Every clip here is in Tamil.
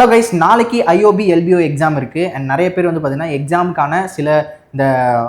ஹலோ கைஸ், நாளைக்கு ஐஓபி எல்பிஓ எக்ஸாம் இருக்குது. அண்ட் நிறைய பேர் வந்து பார்த்தீங்கன்னா எக்ஸாமுக்கான சில இந்த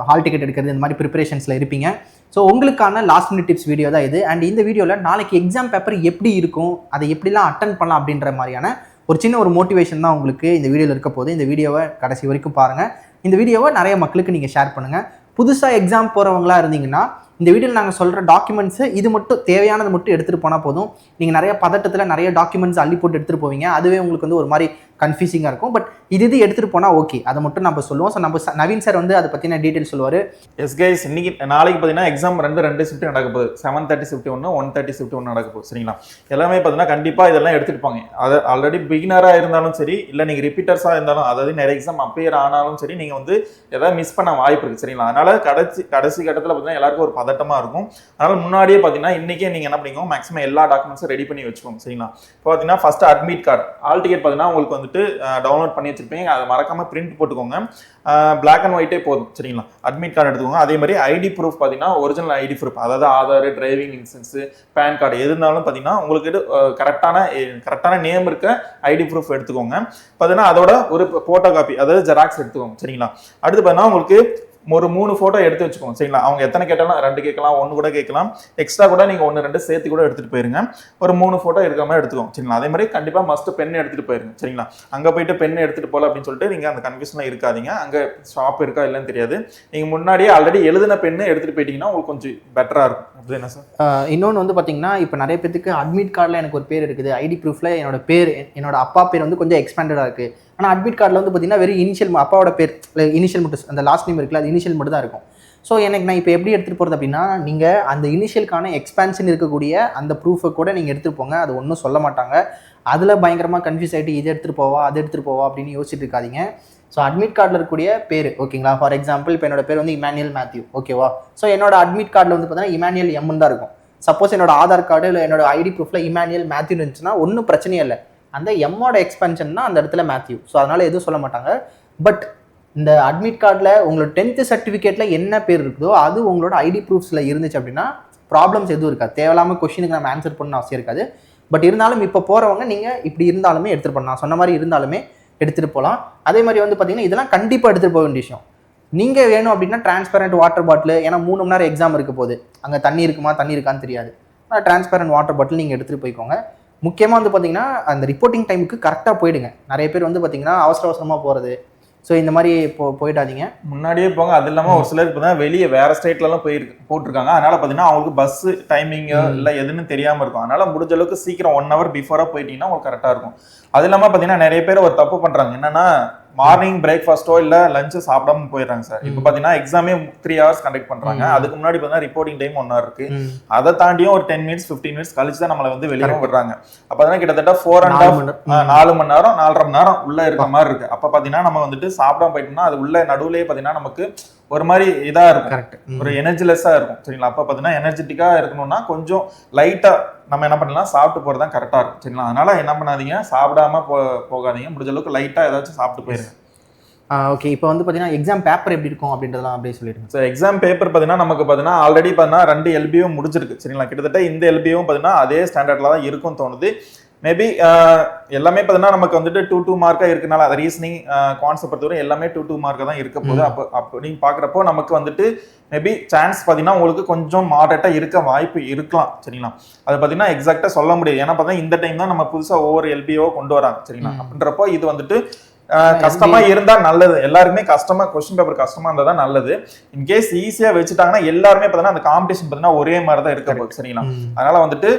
ஹால் டிக்கெட் எடுக்கிறது இந்த மாதிரி ப்ரிப்பரேஷன்ஸில் இருப்பீங்க. ஸோ உங்களுக்கான லாஸ்ட் மினிட் டிப்ஸ் வீடியோ தான் இது. அண்ட் இந்த வீடியோவில் நாளைக்கு எக்ஸாம் பேப்பர் எப்படி இருக்கும், அதை எப்படிலாம் அட்டன் பண்ணலாம் அப்படின்ற மாதிரியான ஒரு சின்ன ஒரு மோட்டிவேஷன் தான் உங்களுக்கு இந்த வீடியோவில் இருக்க போது. இந்த வீடியோவை கடைசி வரைக்கும் பாருங்கள். இந்த வீடியோவை நிறைய மக்களுக்கு நீங்கள் ஷேர் பண்ணுங்கள். புதுசாக எக்ஸாம் போகிறவங்களா இருந்தீங்கன்னா இந்த வீடியோவில் நாங்கள் சொல்கிற டாக்குமெண்ட்ஸு இது மட்டும் தேவையானது மட்டும் எடுத்துகிட்டு போனால் போதும். நீங்கள் நிறைய பதட்டத்தில் நிறைய டாக்குமெண்ட்ஸ் அள்ளி போட்டு எடுத்துகிட்டு போவீங்க. அதுவே உங்களுக்கு வந்து ஒரு மாதிரி கன்ஃபியூசிங்காக இருக்கும். பட் இது எடுத்துகிட்டு போனால் ஓகே, அதை மட்டும் நம்ம சொல்லுவோம். ஸோ நம்ம நவீன் சார் வந்து அதை பற்றின டீட்டெயில் சொல்லுவார். எஸ் கைஸ், இன்னைக்கு நாளைக்கு பார்த்தீங்கன்னா எக்ஸாம் ரெண்டு ஷிஃப்ட் நடக்க போகுது. 7:30 ஷிஃப்ட் ஒன்று, 1:30 ஷிஃப்ட் ஒன்று நடக்க போகுது. சரிங்களா? எல்லாமே பார்த்தீங்கன்னா கண்டிப்பாக இதெல்லாம் எடுத்துகிட்டு போங்க. அது ஆல்ரெடி பிகினராக இருந்தாலும் சரி, இல்லை நீங்கள் ரிப்பீட்டர்ஸாக இருந்தாலும், அதாவது நிறைய எக்ஸாம் அப்பியர் ஆனாலும் சரி, நீங்கள் வந்து எதாவது மிஸ் பண்ண வாய்ப்பு இருக்குது. சரிங்களா? அதனால் கடைசி கட்டத்தில் பார்த்தீங்கன்னா எல்லாருக்கும் ஒரு பதட்டமாக இருக்கும். அதனால் முன்னாடியே பார்த்தீங்கன்னா இன்றைக்கே நீங்கள் என்ன பண்ணிக்கோங்க, மேக்ஸிமம் எல்லா டாக்குமெண்ட்ஸும் ரெடி பண்ணி வச்சுக்கோங்க. சரிங்களா? இப்போ பார்த்தீங்கன்னா first admit card, all ticket பார்த்தீங்கன்னா உங்களுக்கு வந்துட்டு டவுன்லோட் பண்ணி வச்சிருப்பீங்க. அதை மறக்காம பிரிண்ட் போட்டுக்கோங்க. பிளாக் அண்ட் ஒயிட்டே போதும். சரிங்களா? அட்மிட் கார்டு எடுத்துக்கோங்க. அதே மாதிரி ஐடி ப்ரூஃப் பார்த்தீங்கன்னா ஒரிஜினல் ஐடி ப்ரூஃப், அதாவது Aadhaar, driving licence, PAN card எது இருந்தாலும் பார்த்தீங்கன்னா உங்களுக்கு கரெக்டான நேம் இருக்க ஐடி ப்ரூஃப் எடுத்துக்கோங்க. பார்த்தீங்கன்னா அதோட ஒரு போட்டோ காப்பி, அதாவது ஜெராக்ஸ் எடுத்துக்கோங்க. சரிங்களா? அடுத்து பார்த்தீங்கன்னா உங்களுக்கு ஒரு 3 ஃபோட்டோ எடுத்து வச்சுக்கோங்க. சரிங்களா? அவங்க எத்தனை கேட்டாலும் 2 கேட்கலாம், 1 கூட கேட்கலாம், எக்ஸ்ட்ரா கூட நீங்கள் 1-2 சேர்த்து கூட எடுத்துகிட்டு போயிருங்க. ஒரு 3 ஃபோட்டோ எடுக்கிற மாதிரி எடுத்துக்கோங்க. சரிங்களா? அதே மாதிரி கண்டிப்பாக மஸ்ட் பென் எடுத்துகிட்டு போயிருங்க. சரிங்களா? அங்கே போயிட்டு பென் எடுத்துகிட்டு போகல அப்படின்னு சொல்லிட்டு நீங்கள் அந்த கன்ஃபியூஷன்லாம் இருக்காதீங்க. அங்கே ஷாப் இருக்கா இல்லைன்னு தெரியாது. நீங்கள் முன்னாடியே ஆல்ரெடி எழுதின பெண்ணு எடுத்துகிட்டு போயிட்டீங்கன்னா உங்களுக்கு கொஞ்சம் பெட்டராக இருக்கும். அப்படி என்ன சார்? இன்னொன்று வந்து பார்த்தீங்கன்னா, இப்போ நிறைய பேருக்கு அட்மிட் கார்டில் எனக்கு ஒரு பேர் இருக்குது, ஐடி ப்ரூஃபில் என்னோட பேர், என்னோட அப்பா பேர் வந்து கொஞ்சம் எக்ஸ்பேண்டடாக இருக்குது. ஆனால் அட்மிட் கார்டில் வந்து பார்த்தீங்கன்னா வெறும் இனிஷியல், அப்பாவோட பேர் இனிஷியல் மட்டும், அந்த லாஸ்ட் நேம் இருக்குல்ல, அது இனிஷியல் மட்டும் தான் இருக்கும். ஸோ எனக்கு நான் இப்போ எப்படி எடுத்துகிட்டு போகிறது அப்படின்னா, நீங்கள் அந்த இனிஷியலுக்கான எக்ஸ்பேன்ஷன் இருக்கக்கூடிய அந்த ப்ரூஃபை கூட நீங்கள் எடுத்துகிட்டு போங்க. அது ஒன்றும் சொல்ல மாட்டாங்க. அதில் பயங்கரமாக கன்ஃபியூஸ் ஆகிட்டு இது எடுத்துகிட்டு போவா அது எடுத்துகிட்டு போவா அப்படின்னு யோசிச்சுட்டு இருக்காதிங்க. ஸோ அட்மிட் கார்டில் இருக்கக்கூடிய பேர் ஓகேங்களா. ஃபார் எக்ஸாம்பிள் இப்போ என்னோட பேர் வந்து இமானுவேல் மேத்யூ, ஓகேவா. ஸோ என்னோட அட்மிட் கார்டில் வந்து பார்த்தீங்கன்னா இமானுவேல் எம்னு தான் இருக்கும். சப்போஸ் என்னோட ஆதார் கார்டு இல்லை என்னோட ஐடி ப்ரூஃபில் இமானுவேல் மேத்யூ இருந்துச்சுன்னா ஒன்றும் பிரச்சனையே இல்லை. அந்த எம்மோட எக்ஸ்பென்ஷன்னா அந்த இடத்துல மேத்யூ. ஸோ அதனால் எதுவும் சொல்ல மாட்டாங்க. பட் இந்த அட்மிட் கார்டில் உங்களோட 10th சர்டிஃபிகேட்டில் என்ன பேர் இருக்குதோ அது உங்களோட ஐடி ப்ரூஃப்ஸில் இருந்துச்சு அப்படின்னா ப்ராப்ளம்ஸ் எதுவும் இருக்காது. தேவையில்லாமல் கொஸ்டினுக்கு நம்ம ஆன்சர் பண்ணணும் அவசியம் இருக்காது. பட் இருந்தாலும் இப்போ போகிறவங்க நீங்கள் இப்படி இருந்தாலுமே எடுத்துகிட்டு போகலாம். சொன்ன மாதிரி இருந்தாலுமே எடுத்துகிட்டு போகலாம். அதே மாதிரி வந்து பார்த்தீங்கன்னா இதெல்லாம் கண்டிப்பாக எடுத்துகிட்டு போக வேண்டிய விஷயம். நீங்கள் வேணும் அப்படின்னா டிரான்ஸ்பரண்ட் வாட்டர் பாட்டில், ஏன்னா 3 மணி நேரம் எக்ஸாம் இருக்க போது, அங்கே தண்ணி இருக்கான்னு தெரியாது. ஆனால் டிரான்ஸ்பரண்ட் வாட்டர் பாட்டில் நீங்கள் எடுத்துகிட்டு போய்க்கோங்க. முக்கியமாக வந்து பார்த்தீங்கன்னா அந்த ரிப்போர்ட்டிங் டைமுக்கு கரெக்டாக போயிடுங்க. நிறைய பேர் வந்து பார்த்தீங்கன்னா அவசரமாக போகிறது. ஸோ இந்த மாதிரி போயிடாதீங்க, முன்னாடியே போங்க. அது இல்லாமல் ஒரு சிலருக்கு பார்த்தீங்கன்னா வெளியே வேறு ஸ்டேட்லலாம் போட்டிருக்காங்க. அதனால் பார்த்தீங்கன்னா அவங்களுக்கு பஸ்ஸு டைமிங்கோ இல்லை எதுன்னு தெரியாமல் இருக்கும். அதனால் முடிஞ்ச அளவுக்கு சீக்கிரம் 1 hour பிஃபோராக போயிட்டீங்கன்னா உங்களுக்கு கரெக்டாக இருக்கும். அது இல்லாமல் பார்த்தீங்கன்னா நிறைய பேர் ஒரு தப்பு பண்ணுறாங்க. என்னன்னா மார்னிங் பிரேக்ஃபாஸ்ட்டோ இல்லை லஞ்சு சாப்பிடாம போயிடுறாங்க சார். இப்போ பார்த்தீங்கன்னா எக்ஸாமே 3 hours கண்டக்ட் பண்ணுறாங்க. அதுக்கு முன்னாடி பார்த்தீங்கன்னா ரிப்போர்ட்டிங் டைம் 1 hour இருக்கு. அதை தாண்டியும் ஒரு 10 minutes 15 minutes கழிச்சு தான் நம்மளை வந்து வெளியே விடுறாங்க. அப்போ தான் கிட்டத்தட்ட 4 மணி நேரம் 4.5 மணி நேரம் உள்ள இருக்க மாதிரி இருக்கு. அப்போ பார்த்தீங்கன்னா நம்ம வந்துட்டு சாப்பிடாம போயிட்டோம்னா அது உள்ள நடுவுலேயே பார்த்தீங்கன்னா நமக்கு ஒரு மாதிரி இதாக இருக்கும், கரெக்ட், ஒரு எனர்ஜிலெஸ்ஸாக இருக்கும். சரிங்களா? அப்போ பார்த்தீங்கன்னா எனர்ஜெட்டிக்காக இருக்கணும்னா கொஞ்சம் லைட்டாக நம்ம என்ன பண்ணலாம், சாப்பிட்டு போகிறது தான் கரெக்டாக இருக்கும். சரிங்களா? அதனால என்ன பண்ணாதீங்க, சாப்பிடாம போகாதீங்க. முடிஞ்ச அளவுக்கு லைட்டாக ஏதாச்சும் சாப்பிட்டு போயிருங்க. ஓகே, இப்போ வந்து பார்த்தீங்கன்னா எக்ஸாம் பேப்பர் எப்படி இருக்கும் அப்படின்றதெல்லாம் அப்படியே சொல்லிடுங்க சார். எக்ஸாம் பேப்பர் பார்த்தீங்கன்னா நமக்கு பார்த்தீங்கன்னா ஆல்ரெடி பார்த்தீங்கன்னா 2 LBO முடிஞ்சிருக்கு. சரிங்களா? கிட்டத்தட்ட இந்த LBO பார்த்தீங்கன்னா அதே ஸ்டாண்டர்டில் தான் இருக்கும்னு தோணுது. மேபி எல்லாமே பார்த்தீங்கன்னா நமக்கு வந்துட்டு 2 மார்க்காக இருக்கனால அது ரீசனிங் கான்செப்ட் பொறுத்தவரை எல்லாமே 2 மார்க்காக தான் இருக்க போகுது. அப்போ நீங்கள் பார்க்குறப்போ நமக்கு வந்துட்டு மேபி சான்ஸ் பார்த்தீங்கன்னா உங்களுக்கு கொஞ்சம் மாடரேட்டாக இருக்க வாய்ப்பு இருக்கலாம். சரிங்களா? அது பார்த்தீங்கன்னா எக்ஸாக்டாக சொல்ல முடியாது. ஏன்னா பார்த்தீங்கன்னா இந்த டைம் தான் நம்ம புதுசாக ஒவ்வொரு LBO கொண்டு வராங்க. சரிங்களா? அப்படின்றப்போ இது வந்துட்டு கஷ்டமா இருந்தா நல்லது. எல்லாருமே கொஸ்டின் பேப்பர் கஷ்டமா இருந்தா தான் நல்லது. இன்கேஸ் ஈஸியா வச்சுட்டாங்கன்னா எல்லாருமே பார்த்தீங்கன்னா அந்த காம்படிஷன் பார்த்தீங்கன்னா ஒரே மாதிரி தான் இருக்க போகுது. சரிங்களா? அதனால வந்துட்டு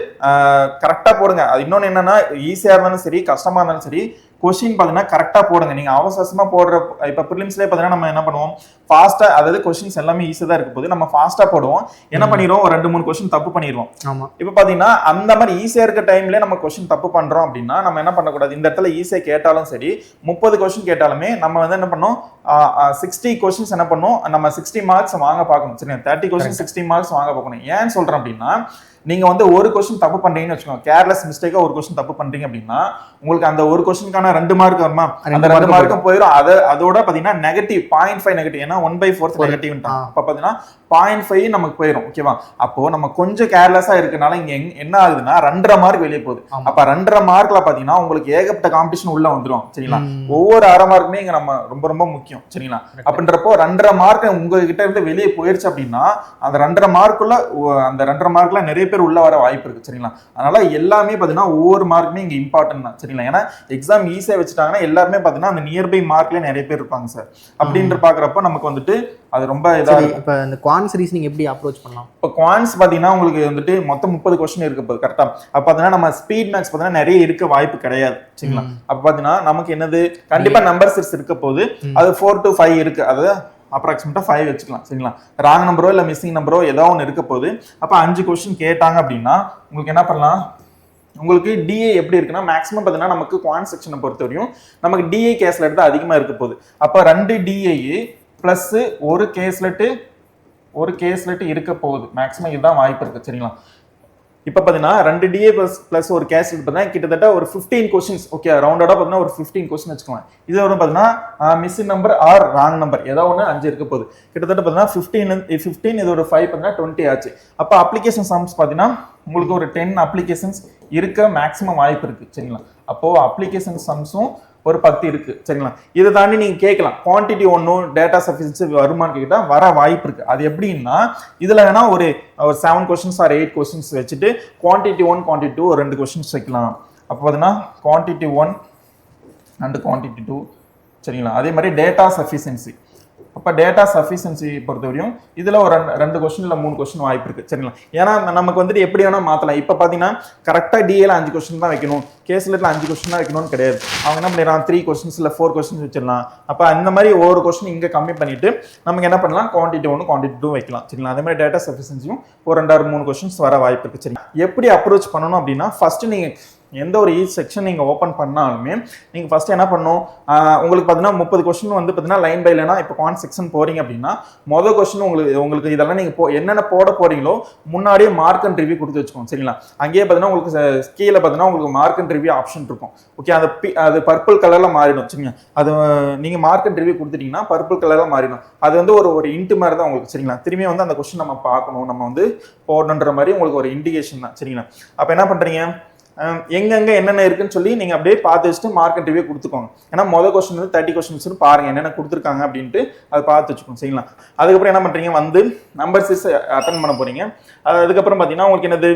கரெக்டா போடுங்க. அது இன்னொன்னு என்னன்னா, ஈஸியா இருந்தாலும் சரி கஷ்டமா இருந்தாலும் சரி கொஸ்டின் பார்த்தீங்கன்னா கரெக்டாக போடுங்க. நீங்கள் அவசரமாக போடுற இப்போ ப்ரிலிம்ஸ்லேயே பார்த்தீங்கன்னா நம்ம என்ன பண்ணுவோம், ஃபாஸ்ட்டாக, அதாவது கொஸ்டின்ஸ் எல்லாமே ஈஸியாக தான் இருக்க போது நம்ம ஃபாஸ்ட்டாக போடுவோம். என்ன பண்ணிடுவோம், ஒரு 2-3 கொஸ்டின் தப்பு பண்ணிடுவோம். ஆமாம். இப்போ பார்த்தீங்கன்னா அந்த மாதிரி ஈஸியாக இருக்க டைம்லேயே நம்ம கொஸ்டின் தப்பு பண்ணுறோம் அப்படின்னா நம்ம என்ன பண்ணக்கூடாது, இந்த இடத்துல ஈஸியாக கேட்டாலும் சரி 30 கொஸ்டின் கேட்டாலுமே நம்ம வந்து என்ன பண்ணோம், 60 கொஸ்டின்ஸ் என்ன பண்ணும், நம்ம 60 மார்க்ஸ் வாங்க பார்க்கணும். சரிங்களா? 30 கொஸ்டின் 60 மார்க்ஸ் வாங்க பார்க்கணும். ஏன்னு சொல்கிறேன் அப்படின்னா, நீங்க வந்து ஒரு கொஸ்டின் தப்பு பண்றீங்கன்னு வச்சுக்கோங்க, கேர்லெஸ் மிஸ்டேக்கா ஒரு கொஸ்டின் தப்பு பண்றீங்க அப்படின்னா உங்களுக்கு அந்த ஒரு கொஸ்டினுக்கான 2 மார்க் வருமா, அந்த 2 மார்க்கும் போயிடும். அதோட பாத்தீங்கன்னா நெகட்டிவ் 0.5 நெகட்டிவ், ஏன்னா 1/4 நெகட்டிவ். அப்ப பாத்தீங்கன்னா 0.5 நமக்கு போயிடும். ஓகேவா? அப்போ நம்ம கொஞ்சம் கேர்லெஸ்ஸா இருக்கனால இங்க என்ன ஆகுதுன்னா 2.5 மார்க் வெளியே போகுது. அப்ப 2.5 மார்க்ல பாத்தீங்கன்னா உங்களுக்கு ஏகப்பட்ட காம்படிஷன் உள்ள வந்துடும். சரிங்களா? ஒவ்வொரு அரை மார்க்குமே இங்க நம்ம ரொம்ப ரொம்ப முக்கியம். சரிங்களா? அப்படின்றப்போ 2.5 மார்க் உங்ககிட்ட இருந்து வெளியே போயிருச்சு அப்படின்னா அந்த 2.5 மார்க்குள்ள அந்த 2.5 மார்க்ல நிறைய பேர் உள்ள வர வாய்ப்பு இருக்கு. சரிங்களா? அதனால எல்லாமே பாத்தீங்கன்னா ஒவ்வொரு மார்க்குமே இங்க இம்பார்ட்டன்ட் தான். சரிங்களா? ஏன்னா எக்ஸாம் ஈஸியா வச்சுட்டாங்கன்னா எல்லாருமே பாத்தீங்கன்னா அந்த நியர்பை மார்க்ல நிறைய பேர் இருப்பாங்க சார். அப்படின்ற பாக்குறப்ப நமக்கு வந்துட்டு அது ரொம்ப இதா இருக்கு. இப்ப இந்த குவான்ஸ் ரீசனிங் எப்படி அப்ரோச் பண்ணலாம்? இப்போ குவான்ஸ் பாத்தீங்கன்னா உங்களுக்கு வந்துட்டு மொத்தம் 30 கொஸ்டின் இருக்க போகுது. கரெக்டா? அப்ப பாத்தீங்கன்னா நம்ம ஸ்பீட் மேக்ஸ் பாத்தீங்கன்னா நிறைய இருக்க வாய்ப்பு கிடையாது. சரிங்களா? அப்ப பாத்தீங்கன்னா நமக்கு என்னது கண்டிப்பா நம்பர் சீரிஸ் இருக்க போகுது. அது 4 to 5 இருக்கு. அது அப்ராக்சிமேட்டா 5 வச்சுக்கலாம். சரிங்களா? ராங் நம்பரோ இல்ல மிஸ்ஸிங் நம்பரோ ஏதோ ஒன்று இருக்க போகுது. அப்ப 5 கொஸ்டின் கேட்டாங்க அப்படின்னா உங்களுக்கு என்ன பண்ணலாம், உங்களுக்கு டிஏ எப்படி இருக்குன்னா மேக்ஸிமம் பார்த்தீங்கன்னா நமக்கு குவான்ட் செக்ஷனை பொறுத்தவரையும் நமக்கு டிஏ கேஸ்லெட் தான் அதிகமாக இருக்க போகுது. அப்போ 2 டிஏ பிளஸ் ஒரு கேஸ்லெட் இருக்க போகுது. மேக்ஸிமம் இதுதான் வாய்ப்பு இருக்கு. சரிங்களா? இப்போ பார்த்தீங்கன்னா 2 டிஏ பிளஸ் ஒரு கேஸ்லெட் பார்த்தீங்கன்னா கிட்டத்தட்ட ஒரு 15 கொஸ்டின்ஸ். ஓகே, ரவுண்டோட பார்த்தீங்கன்னா ஒரு 15 கொஸ்டின் வச்சுக்கலாம். இது வரும் பார்த்தீங்கன்னா missing number or wrong number ஏதோ ஒன்று 5 இருக்க போகுது. கிட்டத்தட்ட பார்த்தீங்கன்னா 15 இது ஒரு 5 பார்த்தீங்கன்னா 20 ஆச்சு. அப்போ அப்ளிகேஷன் சம்ஸ் பார்த்தீங்கன்னா உங்களுக்கு ஒரு 10 அப்ளிகேஷன்ஸ் இருக்க மேக்ஸிமம் வாய்ப்பு இருக்கு. சரிங்களா? அப்போ அப்ளிகேஷன் சம்ஸும் ஒரு 10 இருக்கு. சரிங்களா? இதை தாண்டி நீங்க கேட்கலாம் குவான்டிட்டி ஒன்னும் டேட்டா சஃபிஷியன்சி வருமானு கேட்டா வர வாய்ப்பு இருக்கு. அது எப்படின்னா இதுல வேணா ஒரு 7 கொஸ்டின்ஸ் ஆர் 8 கொஸ்டின்ஸ் வச்சுட்டு குவான்டிட்டி 1 குவான்டிட்டி 2 ஒரு 2 கொஸ்டின்ஸ் வைக்கலாம். அப்போ பார்த்தீங்கன்னா குவான்டிட்டி 1 அண்ட் குவான்டிட்டி 2. சரிங்களா? அதே மாதிரி டேட்டா சஃபிஷியன்சி. அப்போ டேட்டா சஃபிஷியன்சி பொறுத்தவரையும் இதில் ஒரு 2 கொஸ்டின் இல்லை 3 கொஸ்டின் வாய்ப்பு இருக்குது. சரிங்களா? ஏன்னா நமக்கு வந்துட்டு எப்படி வேணால் மாற்றலாம். இப்போ பார்த்தீங்கன்னா கரெக்டாக டிஏல 5 கொஸ்டின் தான் வைக்கணும், கேஸ்லெட்டில் 5 கொஸ்டின் தான் வைக்கணும்னு கிடையாது. அவங்க என்ன பண்ணிடலாம் 3 கொஸ்டின்ஸ் இல்லை 4 கொஸ்டின்ஸ் வச்சிடலாம். அப்போ அந்த மாதிரி ஒவ்வொரு கொஸ்டின் இங்கே கம்மி பண்ணிட்டு நமக்கு என்ன பண்ணலாம் குவான்டிட்டி 1 குவான்டிட்டி 2 வைக்கலாம். சரிங்களா? அதே மாதிரி டேட்டா சஃபிஷியன்சியும் ஒரு 2-3 கொஸ்டின்ஸ் வர வாய்ப்பு இருக்குது. சரி, எப்படி அப்ரோச் பண்ணணும் அப்படின்னா ஃபர்ஸ்ட் நீங்கள் எந்த ஒரு ஈச் செக்ஷன் நீங்கள் ஓப்பன் பண்ணாலுமே நீங்கள் ஃபர்ஸ்ட் என்ன பண்ணணும், உங்களுக்கு பார்த்தீங்கன்னா 30 கொஸ்டின் வந்து பார்த்தீங்கன்னா லைன் பை லைனாக இப்போ குவான்ட் செக்ஷன் போறீங்க அப்படின்னா மொதல் கொஸ்டின் உங்களுக்கு இதெல்லாம் நீங்கள் என்னென்ன போட போறீங்களோ முன்னாடியே மார்க் அண்ட் ரிவ்யூ கொடுத்து வச்சுக்கோங்க. சரிங்களா? அங்கேயே பார்த்தீங்கன்னா உங்களுக்கு கீழே பார்த்தீங்கன்னா உங்களுக்கு மார்க் அண்ட் ரிவ்யூ ஆப்ஷன் இருக்கும். ஓகே, அது பர்பிள் கலரில் மாறிடும். சரிங்களா? அது நீங்கள் மார்க் அண்ட் ரிவ்யூ கொடுத்துட்டீங்கன்னா பர்பிள் கலரில் மாறிடும். அது வந்து ஒரு இன்ட்டு மாதிரி தான் உங்களுக்கு. சரிங்களா? திரும்பி வந்து அந்த கொஸ்டின் நம்ம பார்க்கணும், நம்ம வந்து போடணுன்ற மாதிரி உங்களுக்கு ஒரு இண்டிகேஷன் தான். சரிங்களா? அப்போ என்ன பண்ணுறீங்க, எங்கெங்க என்னென்ன இருக்குன்னு சொல்லி நீங்க அப்படியே பார்த்து வச்சுட்டு மார்க் ரிவ்யூ கொடுத்துக்கோங்க. ஏன்னா மொதல் கொஸ்டின் வந்து 30 கொஸ்டின்ஸ் பாருங்க என்னென்ன கொடுத்துருக்காங்க அப்படின்ட்டு அதை பார்த்து வச்சுக்கோங்க. சரிங்களா? அதுக்கப்புறம் என்ன பண்றீங்க, வந்து நம்பர் 6 அட்டன் பண்ண போறீங்க. அதுக்கப்புறம் பார்த்தீங்கன்னா உங்களுக்கு என்னது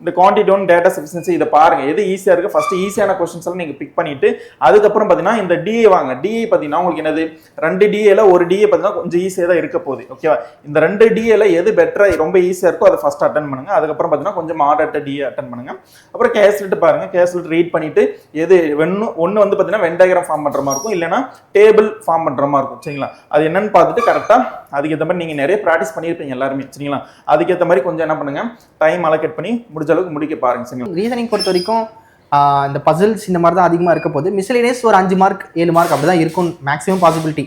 இந்த குவான்டிட்டி 1 டேட்டா சஃபிஷியன்சி இதை பாருங்க எது ஈஸியா இருக்கு ஃபர்ஸ்ட் ஈஸியான கொஸ்டின்ஸ் எல்லாம் நீங்க பிக் பண்ணிட்டு அதுக்கப்புறம் பார்த்தீங்கன்னா இந்த டிஏ வாங்க. டிஏ பார்த்தீங்கன்னா உங்களுக்கு என்னது 2 டிஏல ஒரு டிஏ பார்த்தீங்கன்னா கொஞ்சம் ஈஸியா தான் இருக்க போகுது. ஓகேவா? இந்த 2 டிஏல எது பெட்டரா ரொம்ப ஈஸியா இருக்கோ அதை ஃபர்ஸ்ட் அட்டன் பண்ணுங்க. அதுக்கப்புறம் பார்த்தீங்கன்னா கொஞ்சம் மாடரேட் டிஏ அட்டன் பண்ணுங்க. அப்புறம் கேஸ்லெட் பாருங்க, கேஸ்லெட் ரீட் பண்ணிட்டு எது ஒன்னு வந்து பார்த்தீங்கன்னா வென் டயக்ராம் ஃபார்ம் பண்ற மாதிரி இருக்கும், இல்லைன்னா டேபிள் ஃபார்ம் பண்ற மாதிரி இருக்கும். சரிங்களா? அது என்னன்னு பார்த்துட்டு கரெக்டா அதுக்கேற்ற மாதிரி நீங்க நிறைய ப்ராக்டிஸ் பண்ணியிருப்பீங்க எல்லாருமே. சரிங்களா? அதுக்கேற்ற மாதிரி கொஞ்சம் என்ன பண்ணுங்க டைம் அலோகேட் பண்ணி முடிஞ்ச அளவுக்கு முடிக்க பாருங்க. சரிங்களா? ரீசனிங் பொறுத்த வரைக்கும் இந்த பசில்ஸ் இந்த மாதிரி தான் அதிகமாக இருக்க போது. மிஸ்லேனியஸ் ஒரு 5 மார்க் 7 மார்க் அப்படி தான் இருக்கும் மேக்ஸிமம் பாசிபிலிட்டி.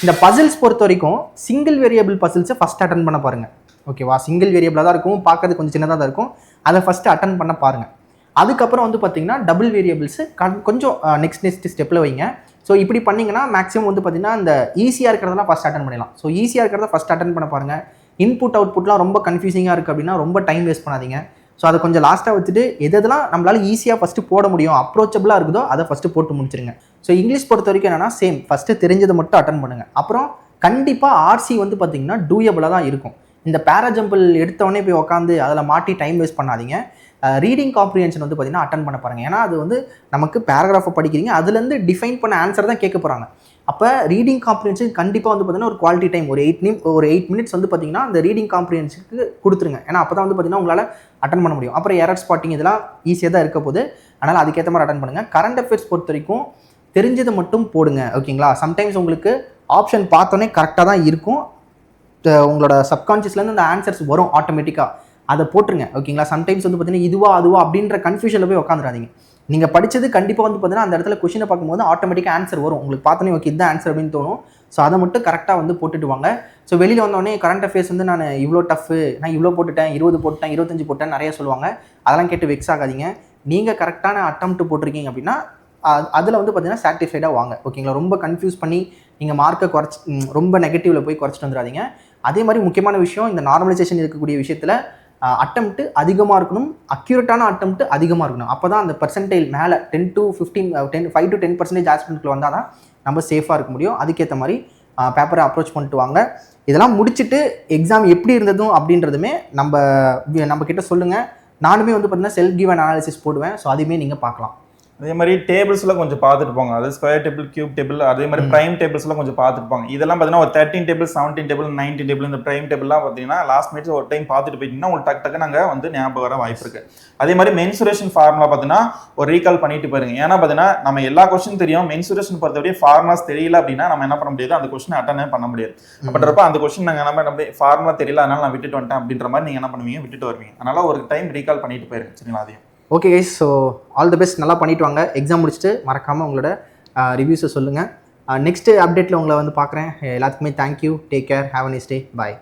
இந்த பசில்ஸ் பொறுத்த வரைக்கும் சிங்கிள் வேரியபிள் பசில்ஸை ஃபஸ்ட் அட்டன் பண்ண பாருங்க. ஓகேவா? சிங்கிள் வேரியபிளாக தான் இருக்கும், பார்க்கறது கொஞ்சம் சின்னதாக தான் இருக்கும். அதை ஃபஸ்ட்டு அட்டன் பண்ண பாருங்க. அதுக்கப்புறம் வந்து பார்த்தீங்கன்னா டபுள் வேரியபிள்ஸு கொஞ்சம் நெக்ஸ்ட் ஸ்டெப்பில் வைங்க. ஸோ இப்படி பண்ணிங்கன்னா மேக்ஸிமம் வந்து பார்த்தீங்கன்னா இந்த ஈஸியாக இருக்கிறதெல்லாம் ஃபஸ்ட் அட்டன் பண்ணிடலாம். ஸோ ஈஸியாக இருக்கிறத ஃபஸ்ட் அட்டன் பண்ண பாருங்கள். இன்புட் அவுட்புட்லாம் ரொம்ப கன்ஃபியூசிங்காக இருக்குது அப்படின்னா ரொம்ப டைம் வேஸ்ட் பண்ணாதீங்க. ஸோ அதை கொஞ்சம் லாஸ்ட்டாக வச்சுட்டு எதெல்லாம் நம்மளால ஈஸியாக ஃபஸ்ட்டு போட முடியும், அப்ரோச்சபிளாக இருக்குதோ அதை ஃபஸ்ட்டு போட்டு முடிச்சிருங்க. ஸோ இங்கிலீஷ் பொறுத்த வரைக்கும் என்னன்னா சேம் ஃபஸ்ட்டு தெரிஞ்சதை மட்டும் அட்டன் பண்ணுங்கள். அப்புறம் கண்டிப்பாக ஆர்சி வந்து பார்த்தீங்கன்னா டூயபிளாக தான் இருக்கும். இந்த பேராஜம்பிள் எடுத்தவொடனே போய் உட்காந்து அதில் மாட்டி டைம் வேஸ்ட் பண்ணாதீங்க. ரீடிங் காம்ப்ரிஹென்ஷன் வந்து பார்த்தீங்கன்னா அட்டன் பண்ண பாருங்க. ஏன்னா அது வந்து நமக்கு பேராகிராஃபை படிக்கிறீங்க, அதுலேருந்து டிஃபைன் பண்ண ஆன்சர் தான் கேட்க போகிறாங்க. அப்போ ரீடிங் காம்ப்ரிஹென்ஷன் கண்டிப்பாக வந்து பார்த்தீங்கன்னா ஒரு குவாலிட்டி டைம் ஒரு 8 மினிட்ஸ் வந்து பார்த்தீங்கன்னா அந்த ரீடிங் காம்ப்ரிஹென்ஷனுக்கு கொடுத்துருங்க. ஏன்னா அப்போ தான் வந்து பார்த்தீங்கன்னா உங்களால் அட்டன் பண்ண முடியும். அப்புறம் எரர் ஸ்பாட்டிங் இதெல்லாம் ஈஸியாக தான் இருக்க போது, அதனால் அதுக்கேற்ற மாதிரி அட்டன் பண்ணுங்கள். கரண்ட் அஃபேர்ஸ் பொறுத்த வரைக்கும் தெரிஞ்சதை மட்டும் போடுங்க. ஓகேங்களா? சம்டைம்ஸ் உங்களுக்கு ஆப்ஷன் பார்த்தோன்னே கரெக்டாக தான் இருக்கும், உங்களோட சப்கான்ஷியஸ்லேருந்து அந்த ஆன்சர்ஸ் வரும் ஆட்டோமேட்டிக்காக, அதை போட்டுருங்க. ஓகேங்களா? சம்டைம்ஸ் வந்து பார்த்தீங்கன்னா இதுவா அதுவா அப்படின்ற கன்ஃபியூஷனில் போய் உட்காந்துடாதீங்க. நீங்கள் படித்தது கண்டிப்பாக வந்து பார்த்தீங்கன்னா அந்த இடத்துல கொஷினை பார்க்கும்போது ஆட்டோமேட்டிக்காக ஆன்சர் வரும், உங்களுக்கு பார்த்தோன்னே ஓகே இதுதான் ஆன்சர் அப்படின்னு தோணும். ஸோ அதை மட்டும் கரெக்டாக வந்து போட்டுட்டு வாங்க. ஸோ வெளியில் வந்தோடனே கரண்ட் அஃபேர்ஸ் வந்து நான் இவ்வளோ டஃப்பு, நான் இவ்வளோ போட்டுட்டேன், 20 போட்டேன், 25 போட்டேன் நிறைய சொல்லுவாங்க. அதெல்லாம் கேட்டு வெக்ஸ் ஆகாதீங்க. நீங்கள் கரெக்டான அட்டெம்ப்ட் போட்டிருக்கீங்க அப்படின்னா அதில் வந்து பார்த்தீங்கன்னா சாட்டிஸ்ஃபைடாக வாங்க, ஓகேங்களா? ரொம்ப கன்ஃபியூஸ் பண்ணி நீங்கள் மார்க்கை ரொம்ப நெகட்டிவில் போய் குறைச்சிட்டு வந்துடாதீங்க. அதே மாதிரி முக்கியமான விஷயம், இந்த நார்மலைசேஷன் இருக்கக்கூடிய விஷயத்தில் அட்டெம்ப்ட் அதிகமாக இருக்கணும், அக்யூரேட்டான அட்டெம்ப்ட் அதிகமாக இருக்கணும். அப்போ தான் அந்த பர்சன்டேஜ் மேலே 10 to 15 5 to 10% ஆஸ்பிரண்ட்டில் வந்தால் தான் நம்ம சேஃபாக இருக்க முடியும். அதுக்கேற்ற மாதிரி பேப்பரை அப்ரோச் பண்ணிட்டு வாங்க. இதெல்லாம் முடிச்சுட்டு எக்ஸாம் எப்படி இருந்ததும் அப்படின்றதுமே நம்ம கிட்ட சொல்லுங்கள். நானுமே வந்து பார்த்தீங்கன்னா செல்ஃப் கிவன் அனாலிசிஸ் போடுவேன். ஸோ அதையுமே நீங்கள் பார்க்கலாம். அதே மாதிரி டேபிள்ஸ்லாம் கொஞ்சம் பார்த்துட்டு போங்க. அது ஸ்கொயர் டேபிள், கியூப் டேபிள், அதே மாதிரி பிரைம் டேபிள்ஸ்லாம் கொஞ்சம் பார்த்துட்டு போங்க. இதெல்லாம் பார்த்தீங்கன்னா ஒரு 13 டேபிள், 17 டேபிள், 19 டேபிள், இந்த பிரைம் டேபிள்லாம் பார்த்தீங்கன்னா லாஸ்ட் மினிட்ஸ் ஒரு டைம் பார்த்துட்டு போயிட்டீங்கன்னா உங்களுக்கு டக்கு நாங்கள் வந்து ஞாபகம் வர வாய்ப்பு இருக்கு. அதே மாதிரி மென்சுரேஷன் ஃபார்முலா பார்த்தீங்கன்னா ஒரு ரீகால் பண்ணிட்டு போயிருங்க. ஏன்னா பார்த்தீங்கன்னா நம்ம எல்லா கொஸ்டின் தெரியும், மென்சுரேஷன் பொறுத்தவரை ஃபார்முலாஸ் தெரியல அப்படின்னா நம்ம என்ன பண்ண முடியாது, அந்த கொஸ்டின் அட்டனே பண்ண முடியாது. அப்படின்றப்ப அந்த கொஸ்டின் நாங்கள் நம்ம ஃபார்முலா தெரியல அதனால நான் விட்டுட்டு வந்துட்டேன் அப்படின்ற மாதிரி நீங்கள் என்ன பண்ணுவீங்க, விட்டுட்டு வருவீங்க. அதனால ஒரு டைம் ரீகால் பண்ணிட்டு போயிருங்க, சரிங்களா? அதையும் okay guys, so all the best. நல்லா பண்ணிட்டு வாங்க. எக்ஸாம் முடிச்சுட்டு மறக்காமல் உங்களோட ரிவ்யூஸை சொல்லுங்கள். நெக்ஸ்ட் அப்டேட்டில் உங்களை வந்து பார்க்குறேன். எல்லாத்துக்குமே thank you. Take care. Have a nice day. Bye.